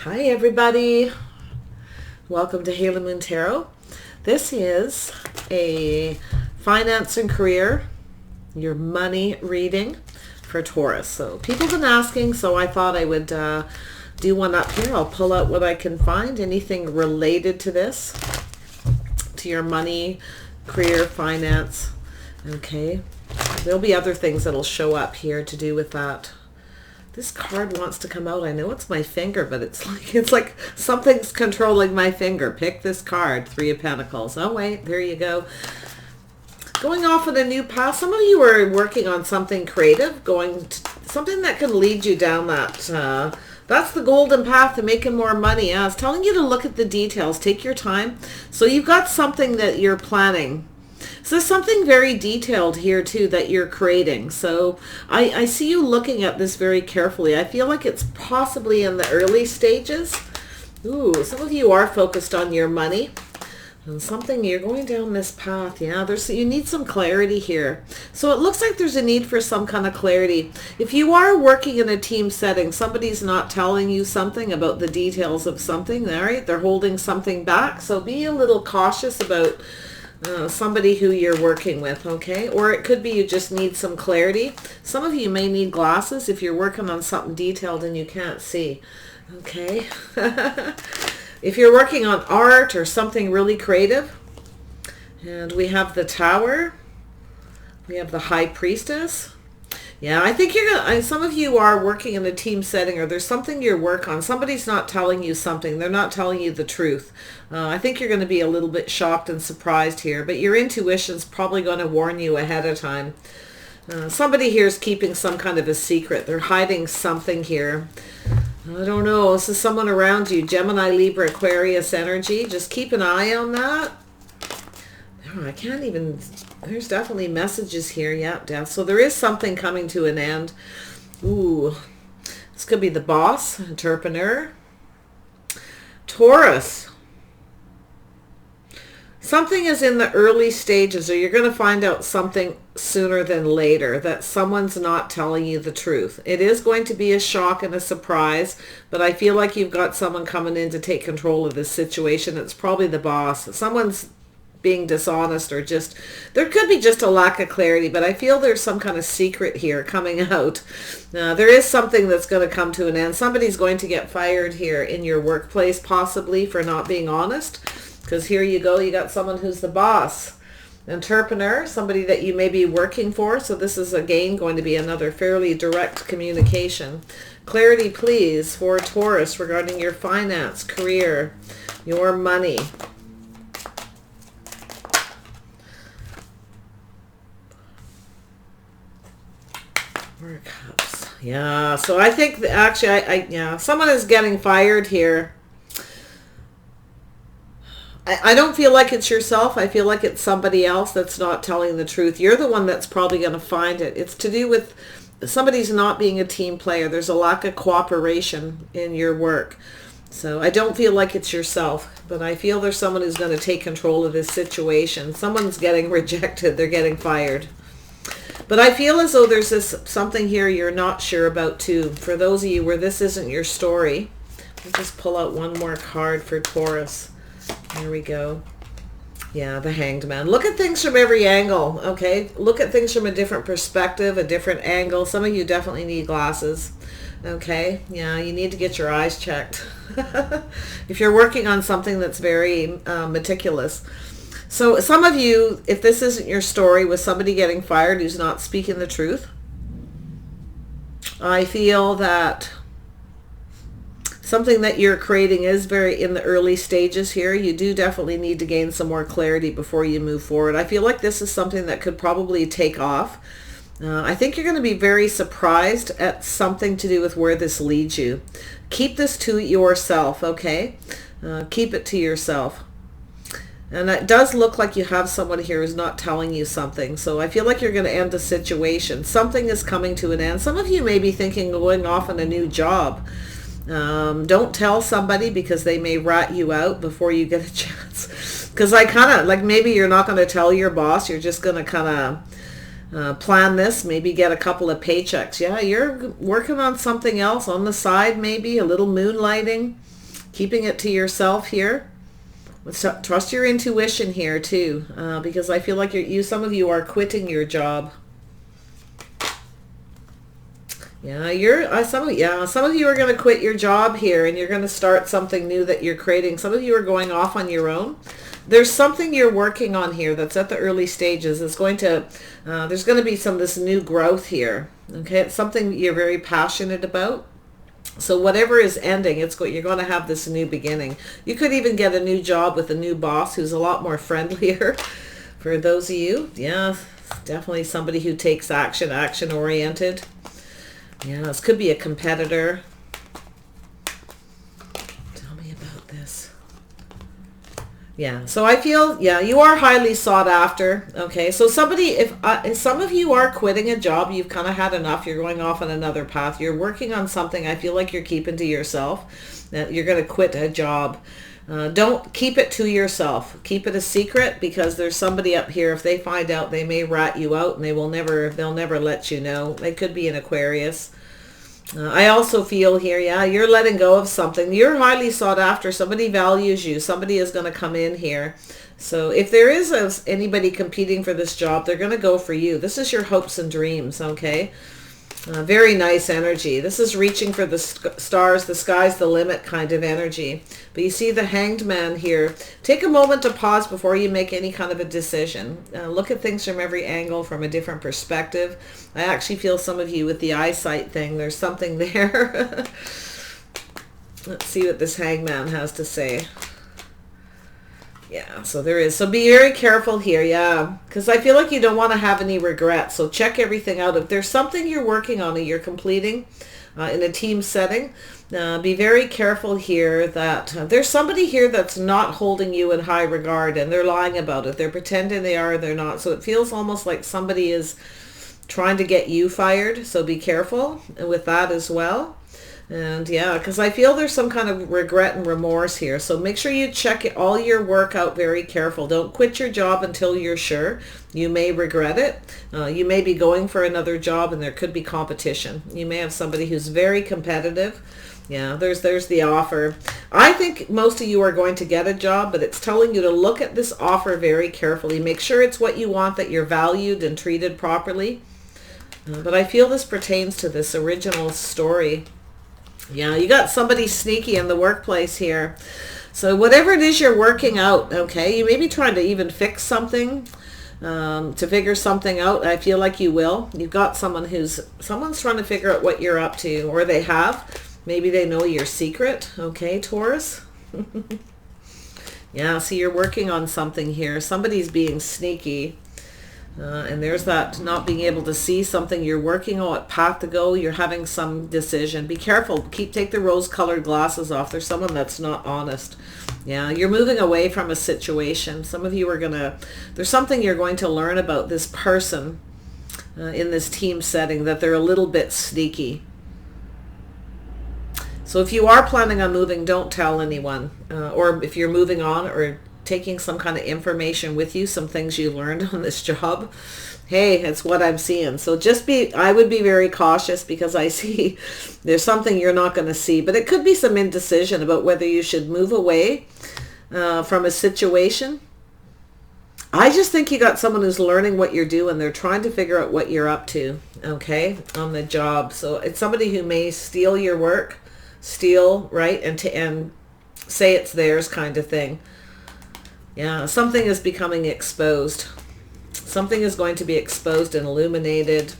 Hi everybody, welcome to Haley Moon Tarot. This is a finance and career, your money reading for Taurus. So people have been asking, so I thought I would do one up here. I'll pull out what I can find, anything related to this, to your money, career, finance. Okay, there'll be other things that'll show up here to do with that. This card wants to come out. I know it's my finger, but it's like something's controlling my finger. Pick this card, Three of Pentacles. Oh, wait, there you go. Going off on a new path. Some of you are working on something creative, something that can lead you down that. That's the golden path to making more money. I was telling you to look at the details. Take your time. So you've got something that you're planning. So there's something very detailed here too that you're creating. So I see you looking at this very carefully. I feel like it's possibly in the early stages. Ooh, some of you are focused on your money. And something, you're going down this path. Yeah, you need some clarity here. So it looks like there's a need for some kind of clarity. If you are working in a team setting, somebody's not telling you something about the details of something, all right? They're holding something back. So be a little cautious about somebody who you're working with, okay? Or it could be you just need some clarity. Some of you may need glasses if you're working on something detailed and you can't see, okay? If you're working on art or something really creative, and we have the Tower, we have the High Priestess. Yeah, I think some of you are working in a team setting, or there's something you work on. Somebody's not telling you something. They're not telling you the truth. I think you're going to be a little bit shocked and surprised here, but your intuition's probably going to warn you ahead of time. Somebody here is keeping some kind of a secret. They're hiding something here. I don't know. This is someone around you. Gemini, Libra, Aquarius energy. Just keep an eye on that. Oh, I can't even... There's definitely messages here. Yeah, death. So there is something coming to an end. Ooh. This could be the boss, entrepreneur. Taurus. Something is in the early stages, or you're going to find out something sooner than later, that someone's not telling you the truth. It is going to be a shock and a surprise, but I feel like you've got someone coming in to take control of this situation. It's probably the boss. Someone's being dishonest, or just, there could be just a lack of clarity, but I feel there's some kind of secret here coming out. There is something that's going to come to an end. Somebody's going to get fired here in your workplace, possibly for not being honest, because here you go, you got someone who's the boss. Entrepreneur, somebody that you may be working for. So this is again going to be another fairly direct communication. Clarity, please, for Taurus regarding your finance, career, your money. Four of Cups. Yeah, so I think actually, yeah, someone is getting fired here. I don't feel like it's yourself. I feel like it's somebody else that's not telling the truth. You're the one that's probably going to find it. It's to do with somebody's not being a team player. There's a lack of cooperation in your work. So I don't feel like it's yourself, but I feel there's someone who's going to take control of this situation. Someone's getting rejected. They're getting fired. But I feel as though there's something here you're not sure about too. For those of you where this isn't your story, I'll just pull out one more card for Taurus. There we go. Yeah, the Hanged Man. Look at things from every angle, okay? Look at things from a different perspective, a different angle. Some of you definitely need glasses, okay? Yeah, you need to get your eyes checked. If you're working on something that's very meticulous. So some of you, if this isn't your story with somebody getting fired who's not speaking the truth, I feel that something that you're creating is very in the early stages here. You do definitely need to gain some more clarity before you move forward. I feel like this is something that could probably take off. I think you're going to be very surprised at something to do with where this leads you. Keep this to yourself, okay? Keep it to yourself. And it does look like you have someone here who's not telling you something. So I feel like you're going to end the situation. Something is coming to an end. Some of you may be thinking of going off on a new job. Don't tell somebody, because they may rat you out before you get a chance. Because I kind of, like, maybe you're not going to tell your boss. You're just going to kind of plan this, maybe get a couple of paychecks. Yeah, you're working on something else on the side, maybe a little moonlighting, keeping it to yourself here. Trust your intuition here too, because I feel like some of you are quitting your job. Yeah, some of you are going to quit your job here, and you're going to start something new that you're creating. Some of you are going off on your own. There's something you're working on here that's at the early stages. There's going to be this new growth here. Okay, it's something you're very passionate about. So whatever is ending, you're going to have this new beginning. You could even get a new job with a new boss who's a lot more friendlier for those of you. Yeah, definitely somebody who takes action oriented. Yeah, this could be a competitor. Tell me about this. Yeah, so I feel, you are highly sought after. Okay, so if some of you are quitting a job, you've kind of had enough, you're going off on another path, you're working on something, I feel like you're keeping to yourself, that you're going to quit a job. Don't keep it to yourself. Keep it a secret, because there's somebody up here, if they find out, they may rat you out, and they'll never let you know. They could be an Aquarius. I also feel here, you're letting go of something. You're highly sought after. Somebody values you. Somebody is going to come in here. So if there is anybody competing for this job, they're going to go for you. This is your hopes and dreams, okay? Very nice energy. This is reaching for the stars, the sky's the limit kind of energy. But you see the Hanged Man here. Take a moment to pause before you make any kind of a decision. Look at things from every angle, from a different perspective. I actually feel some of you with the eyesight thing, there's something there. Let's see what this Hanged Man has to say. Yeah, so there is. So be very careful here, because I feel like you don't want to have any regrets. So check everything out. If there's something you're working on and you're completing in a team setting, be very careful here that there's somebody here that's not holding you in high regard, and they're lying about it. They're pretending they are, they're not. So it feels almost like somebody is trying to get you fired. So be careful with that as well. And because I feel there's some kind of regret and remorse here. So make sure you check all your work out very careful. Don't quit your job until you're sure. You may regret it. You may be going for another job, and there could be competition. You may have somebody who's very competitive. Yeah, there's the offer. I think most of you are going to get a job, but it's telling you to look at this offer very carefully. Make sure it's what you want, that you're valued and treated properly. But I feel this pertains to this original story. Yeah, you got somebody sneaky in the workplace here. So whatever it is you're working out, okay, you may be trying to even fix something, to figure something out. I feel like you will. You've got someone's trying to figure out what you're up to, or they have. Maybe they know your secret, okay, Taurus? Yeah, so you're working on something here. Somebody's being sneaky. And there's that not being able to see something you're working on, what path to go. You're having some decision. Be careful. Take the rose-colored glasses off. There's someone that's not honest. Yeah, you're moving away from a situation. Some of you are there's something you're going to learn about this person in this team setting, that they're a little bit sneaky. So if you are planning on moving, don't tell anyone. Or if you're moving on, or taking some kind of information with you, some things you learned on this job, hey, it's what I'm seeing. So I would be very cautious, because I see there's something you're not going to see, but it could be some indecision about whether you should move away from a situation. I just think you got someone who's learning what you're doing. They're trying to figure out what you're up to, okay, on the job. So it's somebody who may steal your work, right, and say it's theirs kind of thing. Yeah, something is becoming exposed. Something is going to be exposed and illuminated.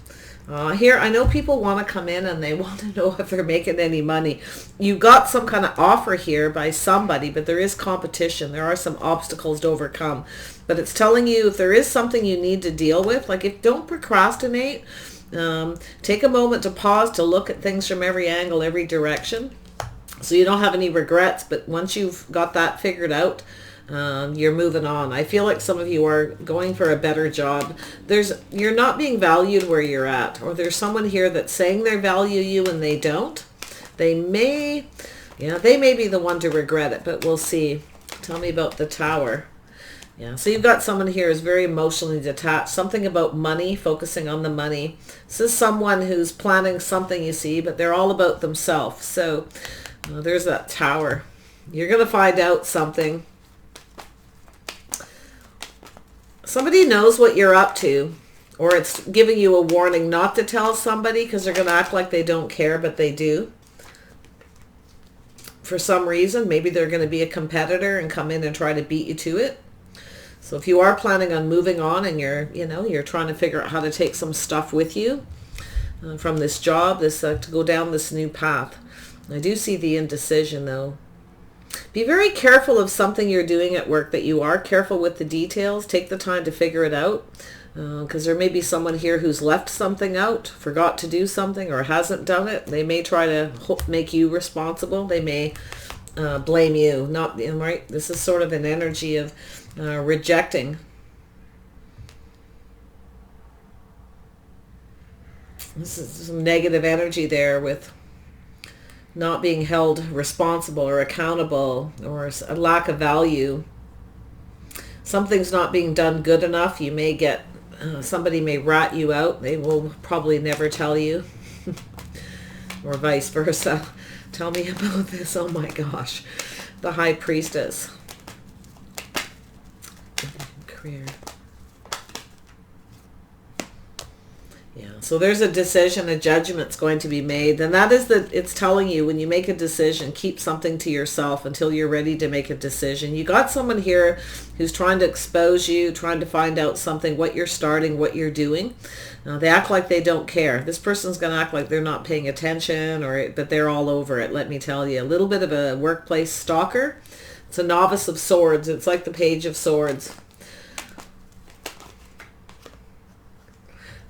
Here, I know people want to come in and they want to know if they're making any money. You got some kind of offer here by somebody, but there is competition. There are some obstacles to overcome. But it's telling you, if there is something you need to deal with, don't procrastinate. Take a moment to pause, to look at things from every angle, every direction, so you don't have any regrets. But once you've got that figured out, you're moving on. I feel like some of you are going for a better job. You're not being valued where you're at, or there's someone here that's saying they value you and they don't. They may be the one to regret it, but we'll see. Tell me about the Tower. Yeah, so you've got someone here who's very emotionally detached. Something about money, focusing on the money. This is someone who's planning something, you see, but they're all about themselves. So there's that Tower. You're going to find out something. Somebody knows what you're up to, or it's giving you a warning not to tell somebody because they're going to act like they don't care, but they do. For some reason, maybe they're going to be a competitor and come in and try to beat you to it. So if you are planning on moving on and you're trying to figure out how to take some stuff with you from this job, to go down this new path. I do see the indecision though. Be very careful of something you're doing at work, that you are careful with the details. Take the time to figure it out, because there may be someone here who's left something out, forgot to do something, or hasn't done it. They may try to make you responsible. They may blame you. Not right. This is sort of an energy of rejecting. This is some negative energy there with not being held responsible or accountable, or a lack of value. Something's not being done good enough. You may get, somebody may rat you out. They will probably never tell you. Or vice versa. Tell me about this. Oh my gosh. The High Priestess. Career. Yeah, so there's a decision, a judgment's going to be made. And that is that it's telling you, when you make a decision, keep something to yourself until you're ready to make a decision. You got someone here who's trying to expose you, trying to find out something, what you're starting, what you're doing. They act like they don't care. This person's going to act like they're not paying attention, but they're all over it, let me tell you. A little bit of a workplace stalker. It's a Novice of Swords. It's like the Page of Swords.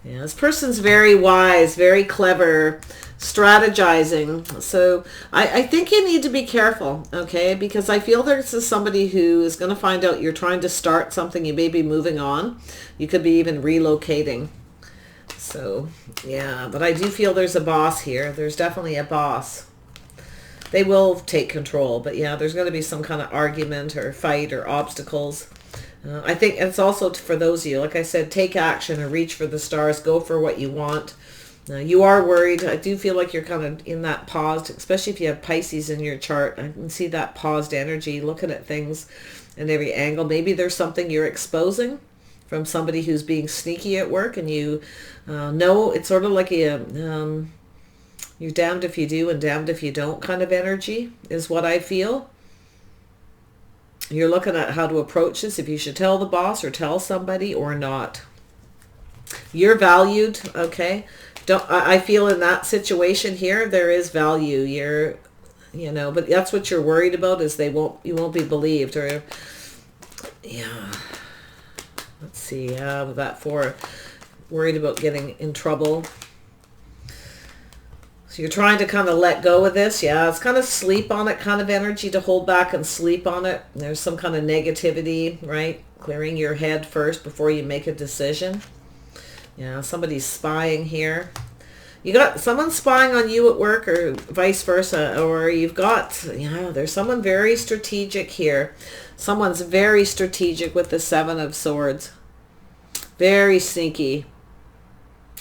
Yeah, this person's very wise, very clever, strategizing. So I think you need to be careful, okay? Because I feel this is somebody who is going to find out you're trying to start something. You may be moving on. You could be even relocating. So, yeah, but I do feel there's a boss here. There's definitely a boss. They will take control, but yeah, there's going to be some kind of argument or fight or obstacles. I think it's also for those of you, like I said, take action and reach for the stars. Go for what you want. You are worried. I do feel like you're kind of in that paused, especially if you have Pisces in your chart. I can see that paused energy, looking at things in every angle. Maybe there's something you're exposing from somebody who's being sneaky at work, and you know it's sort of like a you're damned if you do and damned if you don't kind of energy is what I feel. You're looking at how to approach this, if you should tell the boss or tell somebody or not. You're valued, okay? I feel in that situation here, there is value. But that's what you're worried about, is you won't be believed, or, yeah. Let's see, that for worried about getting in trouble. So you're trying to kind of let go of this. Yeah, it's kind of sleep on it kind of energy, to hold back and sleep on it. There's some kind of negativity, right? Clearing your head first before you make a decision. Yeah, somebody's spying here. You got someone spying on you at work, or vice versa. Or you've got, there's someone very strategic here. Someone's very strategic with the Seven of Swords. Very sneaky.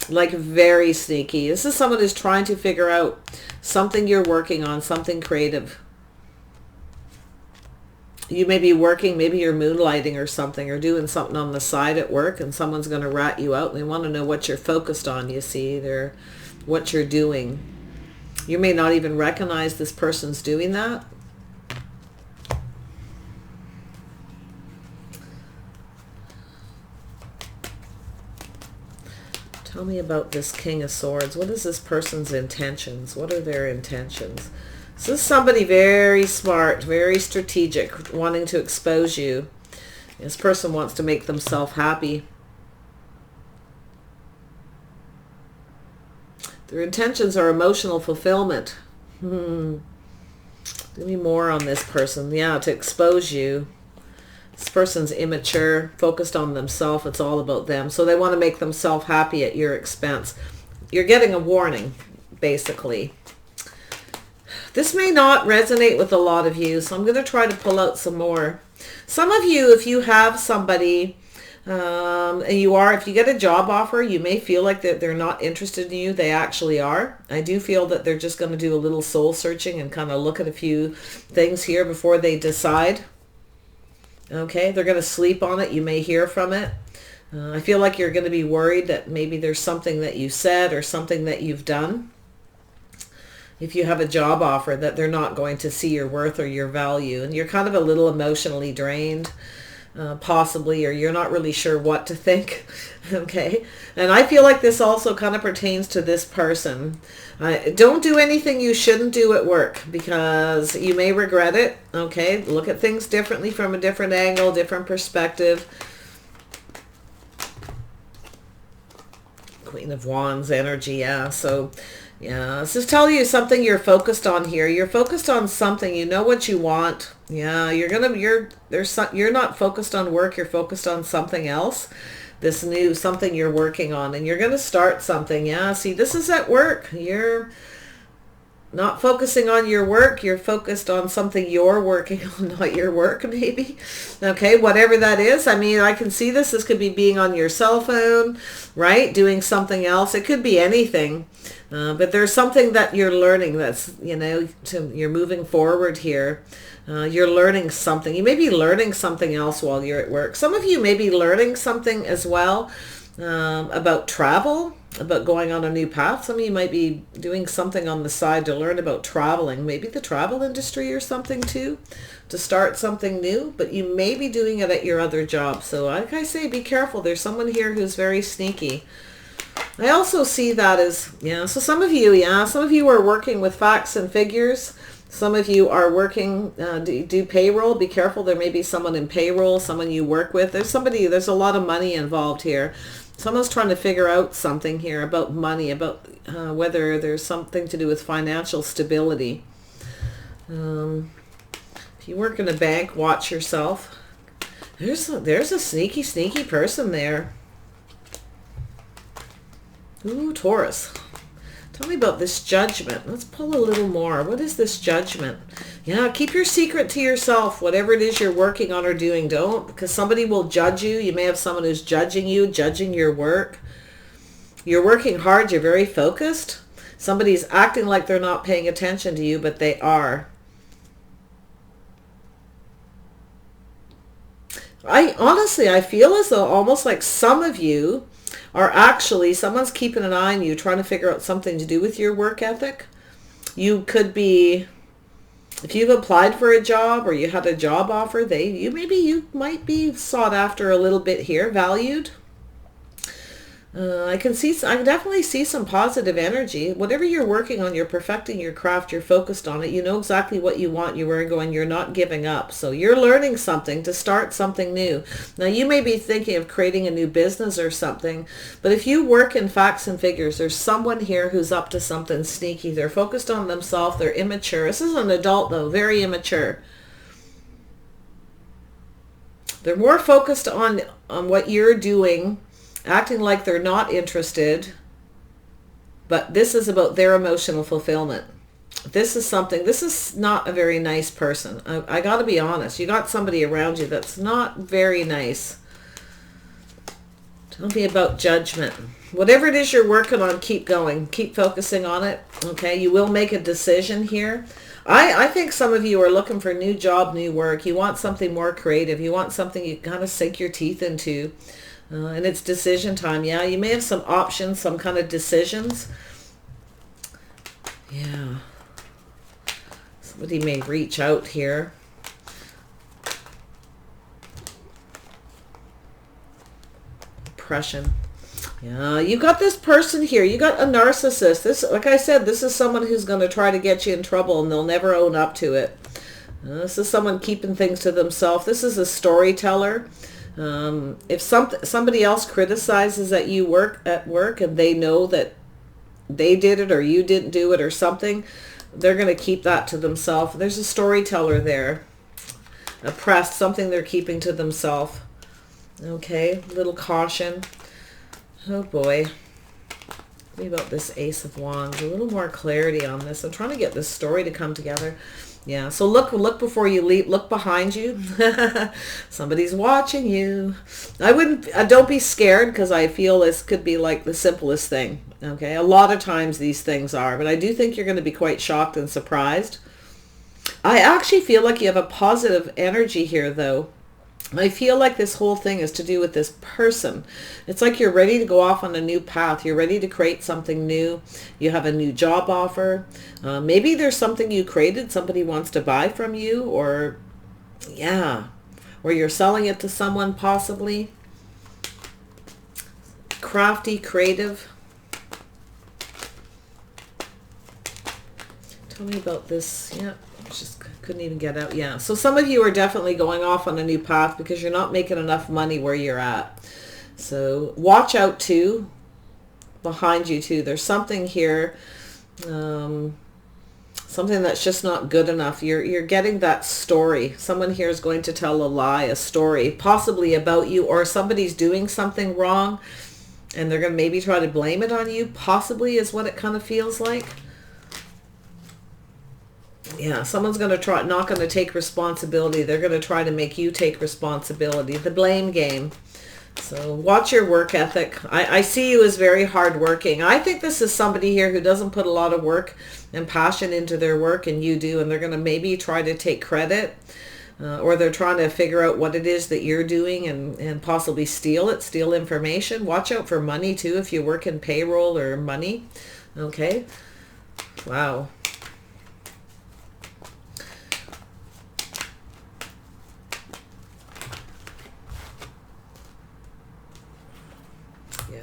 Like very sneaky. This is someone who's trying to figure out something you're working on, something creative. You may be working, maybe you're moonlighting or something, or doing something on the side at work, and someone's going to rat you out, and they want to know what you're focused on, you see. They're what you're doing. You may not even recognize this person's doing that. Tell me about this King of Swords. What is this person's intentions? What are their intentions? This is somebody very smart, very strategic, wanting to expose you. This person wants to make themselves happy. Their intentions are emotional fulfillment. Give me more on this person. Yeah, to expose you. This person's immature, focused on themselves. It's all about them. So they want to make themselves happy at your expense. You're getting a warning, basically. This may not resonate with a lot of you, so I'm going to try to pull out some more. Some of you, if you have somebody, and if you get a job offer, you may feel like that they're not interested in you. They actually are. I do feel that they're just going to do a little soul searching and kind of look at a few things here before they decide. Okay, they're going to sleep on it. You may hear from it. I feel like you're going to be worried that maybe there's something that you said or something that you've done. If you have a job offer, that they're not going to see your worth or your value, and you're kind of a little emotionally drained, possibly, or you're not really sure what to think. Okay, and I feel like this also kind of pertains to this person. Don't do anything you shouldn't do at work, because you may regret it. Okay, look at things differently from a different angle, different perspective. Queen of Wands energy, yeah. So yeah, let's just tell you something you're focused on here. You're focused on something. You know what you want. Yeah, you're not focused on work. You're focused on something else. This new something you're working on, and you're going to start something. Yeah, see, this is at work. You're not focusing on your work. You're focused on something you're working on, not your work, maybe. Okay, whatever that is. I mean, I can see this. This could be being on your cell phone, right? Doing something else. It could be anything. But there's something that you're learning that's, you're moving forward here. You're learning something. You may be learning something else while you're at work. Some of you may be learning something as well about travel, about going on a new path. Some of you might be doing something on the side to learn about traveling, maybe the travel industry or something too, to start something new, but you may be doing it at your other job. So like I say, be careful. There's someone here who's very sneaky. I also see that as, so some of you are working with facts and figures. Some of you are working, do payroll. Be careful. There may be someone in payroll, someone you work with. There's a lot of money involved here. Someone's trying to figure out something here about money, about whether there's something to do with financial stability. If you work in a bank, watch yourself. There's a sneaky, sneaky person there. Ooh, Taurus. Tell me about this judgment. Let's pull a little more. What is this judgment? Yeah, keep your secret to yourself. Whatever it is you're working on or doing, don't, because somebody will judge you. You may have someone who's judging you, judging your work. You're working hard. You're very focused. Somebody's acting like they're not paying attention to you, but they are. I feel as though almost like some of you are actually, someone's keeping an eye on you, trying to figure out something to do with your work ethic. You could be, if you've applied for a job or you had a job offer, you might be sought after a little bit here, valued. I definitely see some positive energy. Whatever you're working on, you're perfecting your craft, you're focused on it. You know exactly what you want. You're not giving up. So you're learning something to start something new. Now you may be thinking of creating a new business or something, but if you work in facts and figures, there's someone here who's up to something sneaky. They're focused on themselves. They're immature. This is an adult though, very immature. They're more focused on what you're doing, acting like they're not interested, but this is about their emotional fulfillment. This is not a very nice person. I got to be honest. You got somebody around you that's not very nice. Tell me about judgment. Whatever it is you're working on, keep going. Keep focusing on it. Okay, you will make a decision here. I think some of you are looking for a new job, new work. You want something more creative. You want something you kind of sink your teeth into. And it's decision time. Yeah, you may have some options, some kind of decisions. Yeah. Somebody may reach out here. Depression. Yeah, you got this person here. You got a narcissist. This, like I said, this is someone who's going to try to get you in trouble and they'll never own up to it. This is someone keeping things to themselves. This is a storyteller. If somebody else criticizes that you work at work and they know that they did it or you didn't do it or something, they're going to keep that to themselves. There's a storyteller there. Oppressed, something they're keeping to themselves. Okay, little caution. Oh boy. me about this Ace of Wands. A little more clarity on this. I'm trying to get this story to come together. Yeah, so look before you leap. Look behind you. Somebody's watching you. Don't be scared, because I feel this could be like the simplest thing. Okay, a lot of times these things are, but I do think you're going to be quite shocked and surprised. I actually feel like you have a positive energy here, though. I feel like this whole thing is to do with this person. It's like you're ready to go off on a new path. You're ready to create something new. You have a new job offer. Maybe there's something you created somebody wants to buy from you, or yeah, or you're selling it to someone possibly. Crafty, creative. Tell me about this. Yeah. Just couldn't even get out. Yeah, so some of you are definitely going off on a new path because you're not making enough money where you're at. So watch out too, behind you too. There's something here, something that's just not good enough. You're getting that story. Someone here is going to tell a lie, a story, possibly about you, or somebody's doing something wrong and they're going to maybe try to blame it on you, possibly, is what it kind of feels like. Yeah, someone's going to try, not going to take responsibility. They're going to try to make you take responsibility. The blame game. So watch your work ethic. I see you as very hardworking. I think this is somebody here who doesn't put a lot of work and passion into their work, and you do. And they're going to maybe try to take credit, or they're trying to figure out what it is that you're doing and possibly steal it, steal information. Watch out for money too if you work in payroll or money. Okay. Wow.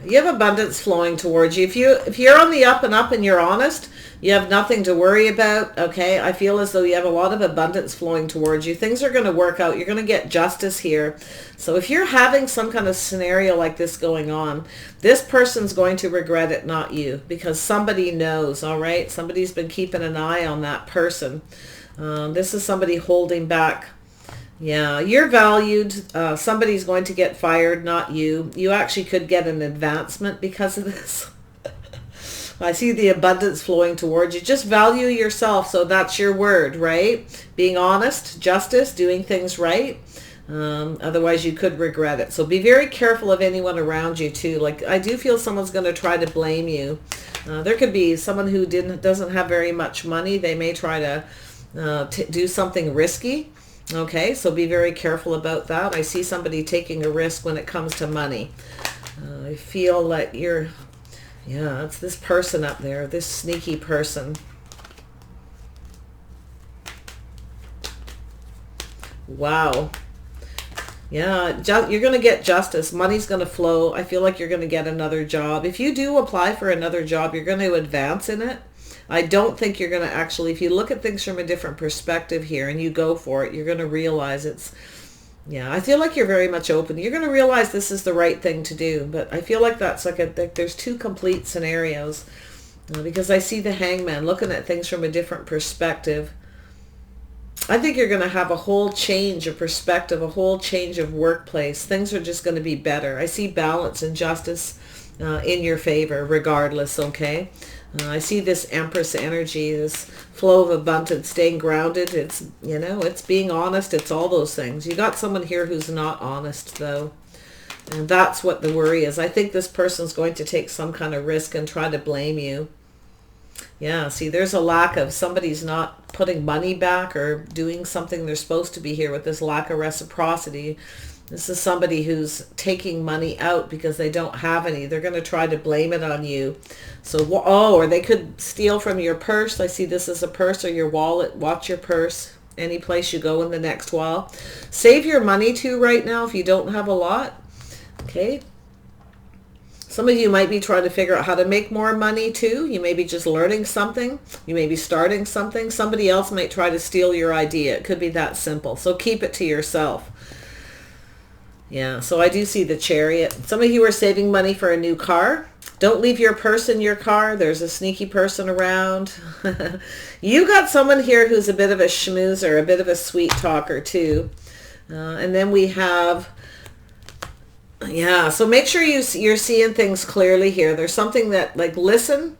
You have abundance flowing towards you. If you're on the up and up and you're honest, you have nothing to worry about. Okay, I feel as though you have a lot of abundance flowing towards you. Things are going to work out. You're going to get justice here. So if you're having some kind of scenario like this going on, this person's going to regret it, not you, because somebody knows. All right, somebody's been keeping an eye on that person. This is somebody holding back. Yeah, you're valued. Somebody's going to get fired, not you. You actually could get an advancement because of this. I see the abundance flowing towards you. Just value yourself. So that's your word, right? Being honest, justice, doing things right. Otherwise, you could regret it. So be very careful of anyone around you too. Like, I do feel someone's going to try to blame you. There could be someone who doesn't have very much money. They may try to do something risky. Okay, so be very careful about that. I see somebody taking a risk when it comes to money. I feel like yeah, it's this person up there, this sneaky person. Wow. Yeah, you're going to get justice. Money's going to flow. I feel like you're going to get another job. If you do apply for another job, you're going to advance in it. I don't think you're going to actually, if you look at things from a different perspective here and you go for it, you're going to realize yeah, I feel like you're very much open. You're going to realize this is the right thing to do. But I feel like that's like there's two complete scenarios, because I see the Hangman looking at things from a different perspective. I think you're going to have a whole change of perspective, a whole change of workplace. Things are just going to be better. I see balance and justice in your favor regardless, okay? I see this Empress energy, this flow of abundance, staying grounded. It's, it's being honest. It's all those things. You got someone here who's not honest, though. And that's what the worry is. I think this person's going to take some kind of risk and try to blame you. Yeah, see, there's a lack of, somebody's not putting money back or doing something they're supposed to be here with this lack of reciprocity. This is somebody who's taking money out because they don't have any. They're going to try to blame it on you. So, or they could steal from your purse. I see this as a purse or your wallet. Watch your purse any place you go in the next while. Save your money too right now if you don't have a lot. Okay. Some of you might be trying to figure out how to make more money too. You may be just learning something. You may be starting something. Somebody else might try to steal your idea. It could be that simple. So keep it to yourself. Yeah, so I do see the Chariot. Some of you are saving money for a new car. Don't leave your purse in your car. There's a sneaky person around. You got someone here who's a bit of a schmoozer, a bit of a sweet talker too. And then we have Yeah, so make sure you're seeing things clearly here. There's something that, like, listen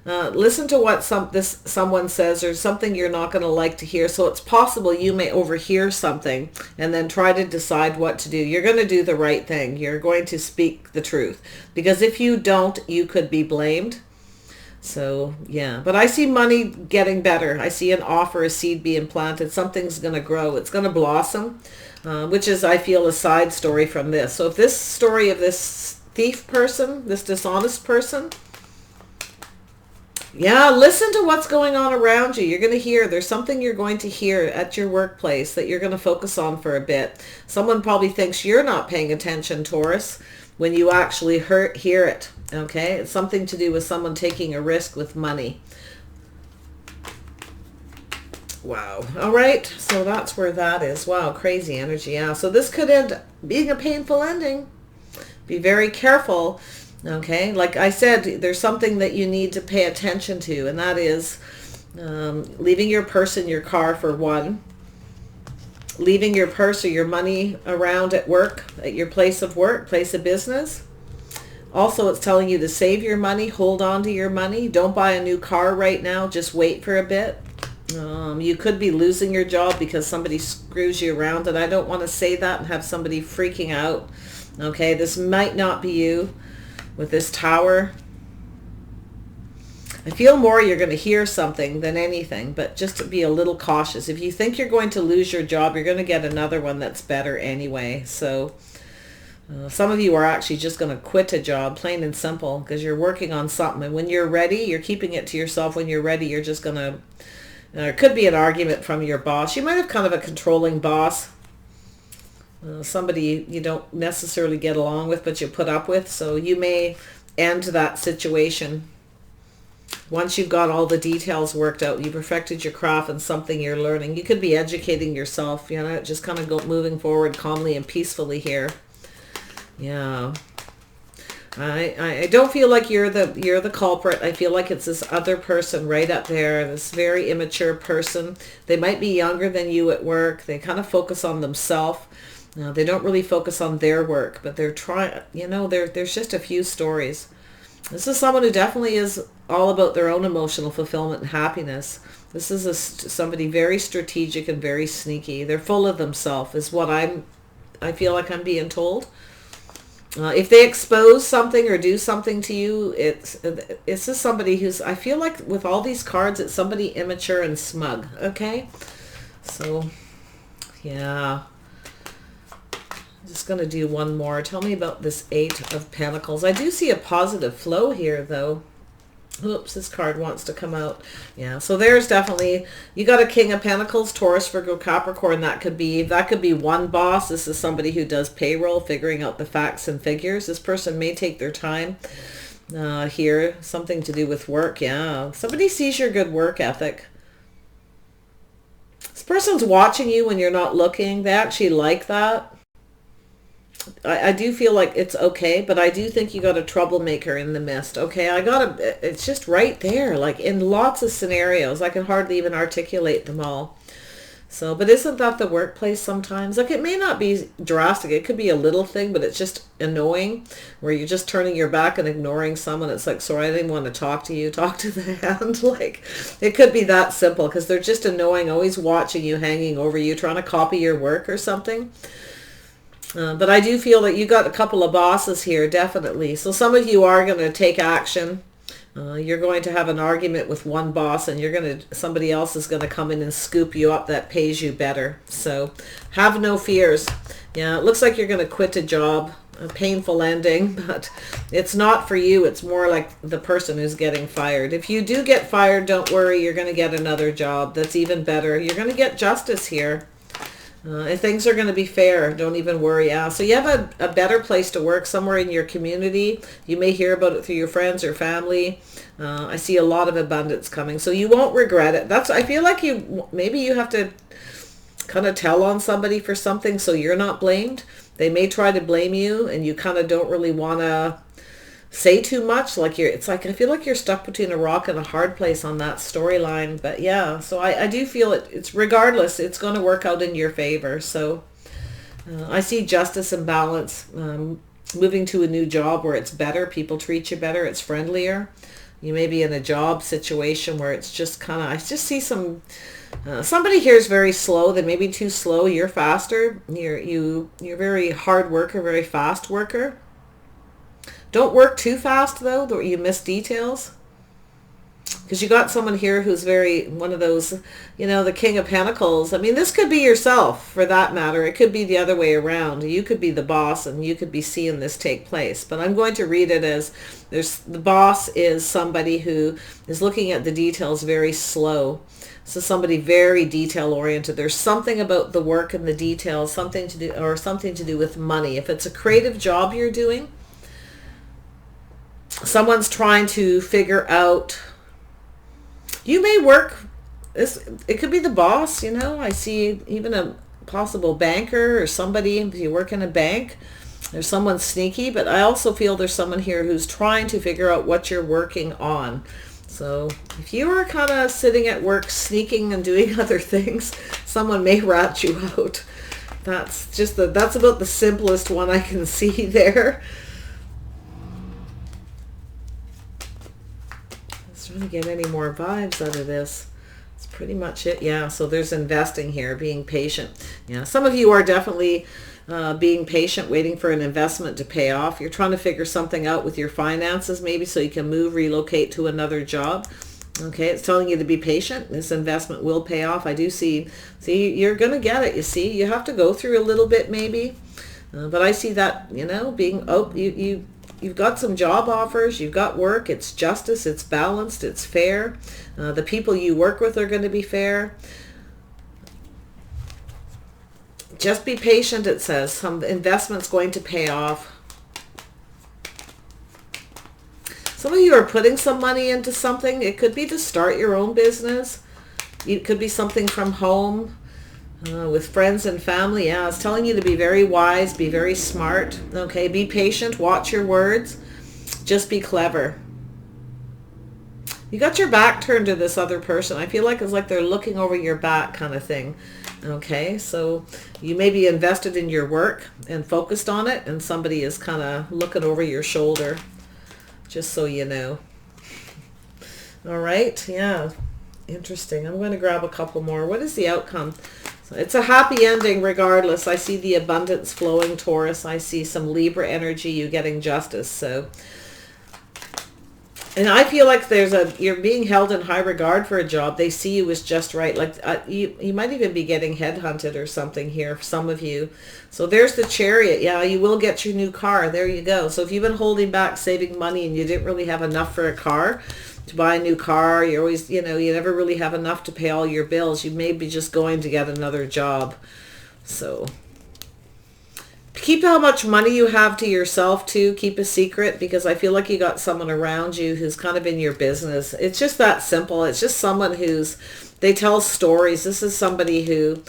to what someone says, or something you're not going to like to hear. So it's possible you may overhear something and then try to decide what to do. You're going to do the right thing. You're going to speak the truth, because if you don't, you could be blamed. So yeah, but I see money getting better. I see an offer, a seed being planted. Something's going to grow. It's going to blossom, which is, I feel, a side story from this. So if this story of this thief person, this dishonest person, yeah, listen to what's going on around you. You're going to hear, there's something you're going to hear at your workplace that you're going to focus on for a bit. Someone probably thinks you're not paying attention, Taurus, when you actually hear it. Okay, it's something to do with someone taking a risk with money. Wow. All right, so that's where that is. Wow, crazy energy. Yeah, so this could end up being a painful ending. Be very careful. Okay, like I said, there's something that you need to pay attention to, and that is leaving your purse in your car, for one. Leaving your purse or your money around at work, at your place of work, place of business. Also, it's telling you to save your money, hold on to your money. Don't buy a new car right now. Just wait for a bit. You could be losing your job because somebody screws you around, and I don't want to say that and have somebody freaking out. Okay, this might not be you with this Tower. I feel more you're going to hear something than anything, but just to be a little cautious. If you think you're going to lose your job, you're going to get another one that's better anyway. So some of you are actually just going to quit a job, plain and simple, because you're working on something. And when you're ready, you're keeping it to yourself. When you're ready, you're just going to... There could be an argument from your boss. You might have kind of a controlling boss. Somebody you don't necessarily get along with, but you put up with. So you may end that situation. Once you've got all the details worked out, you perfected your craft and something you're learning. You could be educating yourself, just kind of moving forward calmly and peacefully here. Yeah. I don't feel like you're the culprit. I feel like it's this other person right up there, this very immature person. They might be younger than you at work. They kind of focus on themselves. They don't really focus on their work, but they're trying, there's just a few stories. This is someone who definitely is all about their own emotional fulfillment and happiness. This is somebody very strategic and very sneaky. They're full of themselves, is what I feel like I'm being told. If they expose something or do something to you, it's just somebody who's, I feel like with all these cards, it's somebody immature and smug. Okay, so yeah. Just going to do one more. Tell me about this Eight of Pentacles. I do see a positive flow here, though. Oops, this card wants to come out. Yeah, so there's definitely, you got a King of Pentacles, Taurus, Virgo, Capricorn. That could be one boss. This is somebody who does payroll, figuring out the facts and figures. This person may take their time here. Something to do with work. Yeah, somebody sees your good work ethic. This person's watching you when you're not looking. They actually like that. I do feel like it's okay, but I do think you got a troublemaker in the midst. Okay, it's just right there, like in lots of scenarios. I can hardly even articulate them all. So, but isn't that the workplace sometimes? Like, it may not be drastic. It could be a little thing, but it's just annoying where you're just turning your back and ignoring someone. It's like, sorry, I didn't want to talk to you. Talk to the hand. Like, it could be that simple because they're just annoying, always watching you, hanging over you, trying to copy your work or something. But I do feel that you got a couple of bosses here, definitely. So some of you are going to take action. You're going to have an argument with one boss, and somebody else is going to come in and scoop you up that pays you better. So have no fears. Yeah, it looks like you're going to quit a job. A painful ending, but it's not for you. It's more like the person who's getting fired. If you do get fired, don't worry. You're going to get another job that's even better. You're going to get justice here. And things are going to be fair. Don't even worry. So you have a better place to work somewhere in your community. You may hear about it through your friends or family. I see a lot of abundance coming, so you won't regret it. I feel like maybe you have to kind of tell on somebody for something so you're not blamed. They may try to blame you, and you kind of don't really want to say too much. It's like I feel like you're stuck between a rock and a hard place on that storyline. But yeah, so I do feel it's regardless, it's going to work out in your favor. So I see justice and balance. moving to a new job where it's better, people treat you better, it's friendlier. You may be in a job situation where it's just kind of, I just see some, somebody here is very slow. They may be too slow. You're faster. You're very hard worker, very fast worker. Don't work too fast though, that you miss details. Because you got someone here who's very, one of those, you know, the King of Pentacles. I mean, this could be yourself for that matter. It could be the other way around. You could be the boss and you could be seeing this take place. But I'm going to read it as the boss is somebody who is looking at the details very slow. So somebody very detail oriented. There's something about the work and the details, something to do, or something to do with money. If it's a creative job you're doing, someone's trying to figure out, you may work, it could be the boss, you know. I see even a possible banker or somebody, if you work in a bank, there's someone sneaky, but I also feel there's someone here who's trying to figure out what you're working on. So if you are kind of sitting at work sneaking and doing other things, someone may rat you out. That's just that's about the simplest one I can see there. Trying to get any more vibes out of this. It's pretty much it. Yeah, so there's investing here, being patient. Yeah, some of you are definitely being patient, waiting for an investment to pay off. You're trying to figure something out with your finances maybe so you can move, relocate to another job. Okay, it's telling you to be patient. This investment will pay off. I do see you're going to get it. You see, you have to go through a little bit maybe. But I see that, you know, being, you've got some job offers, you've got work, it's justice, it's balanced, it's fair. The people you work with are going to be fair. Just be patient, it says. Some investment's going to pay off. Some of you are putting some money into something. It could be to start your own business. It could be something from home. With friends and family. Yeah, it's telling you to be very wise, be very smart. Okay, be patient, watch your words, just be clever. You got your back turned to this other person. I feel like it's like they're looking over your back kind of thing. Okay, so you may be invested in your work and focused on it, and somebody is kind of looking over your shoulder, just so you know. All right, yeah, interesting. I'm going to grab a couple more. What is the outcome? So it's a happy ending regardless. I see the abundance flowing, Taurus. I see some Libra energy, you getting justice. So, and I feel like you're being held in high regard for a job. They see you as just right. Like you might even be getting headhunted or something here, some of you. So there's the Chariot. Yeah, you will get your new car. There you go. So if you've been holding back saving money and you didn't really have enough for a car, to buy a new car, you always, you know, you never really have enough to pay all your bills. You may be just going to get another job. So keep how much money you have to yourself too. Keep a secret, because I feel like you got someone around you who's kind of in your business. It's just that simple. It's just someone they tell stories. This is somebody who,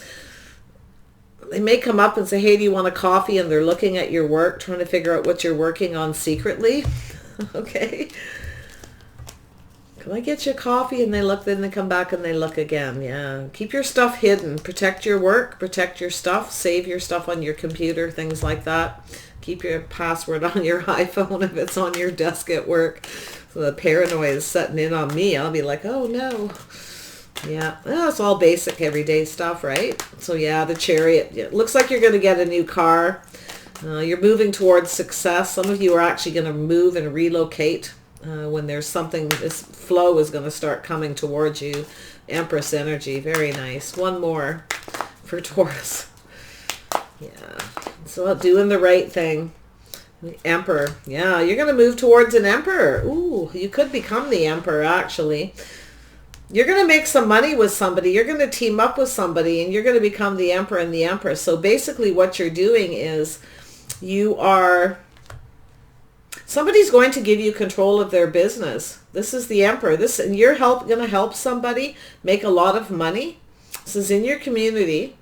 they may come up and say, hey, do you want a coffee? And they're looking at your work, trying to figure out what you're working on secretly. Okay. Can I get you a coffee? And they look, then they come back and they look again. Yeah. Keep your stuff hidden. Protect your work. Protect your stuff. Save your stuff on your computer. Things like that. Keep your password on your iPhone if it's on your desk at work. So the paranoia is setting in on me. I'll be like, oh no. Yeah. Well, it's all basic everyday stuff, right? So yeah, the Chariot. It looks like you're going to get a new car. You're moving towards success. Some of you are actually going to move and relocate. When there's something, this flow is going to start coming towards you. Empress energy, very nice. One more for Taurus. Yeah, it's about doing the right thing. The Emperor, yeah, you're going to move towards an Emperor. Ooh, you could become the Emperor actually. You're going to make some money with somebody. You're going to team up with somebody and you're going to become the Emperor and the Empress. So basically what you're doing is somebody's going to give you control of their business. This is the Emperor. And you're going to help somebody make a lot of money. This is in your community.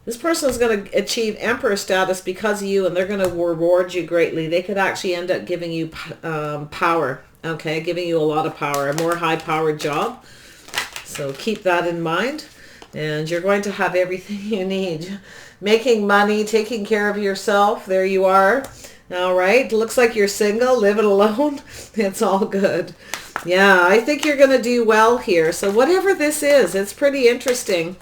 This person is going to achieve Emperor status because of you, and they're going to reward you greatly. They could actually end up giving you power, okay? Giving you a lot of power, a more high-powered job. So keep that in mind. And you're going to have everything you need. Making money, taking care of yourself. There you are. All right. Looks like you're single, living alone. It's all good. Yeah, I think you're going to do well here. So whatever this is, it's pretty interesting.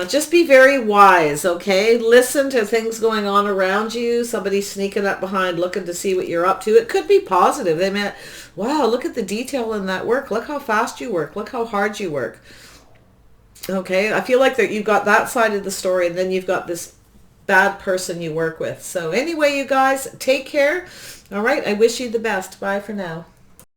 Just be very wise, okay? Listen to things going on around you. Somebody sneaking up behind looking to see what you're up to. It could be positive. They meant, wow, look at the detail in that work. Look how fast you work. Look how hard you work. Okay, I feel like that you've got that side of the story, and then you've got this bad person you work with. So anyway, you guys, take care. All right, I wish you the best. Bye for now.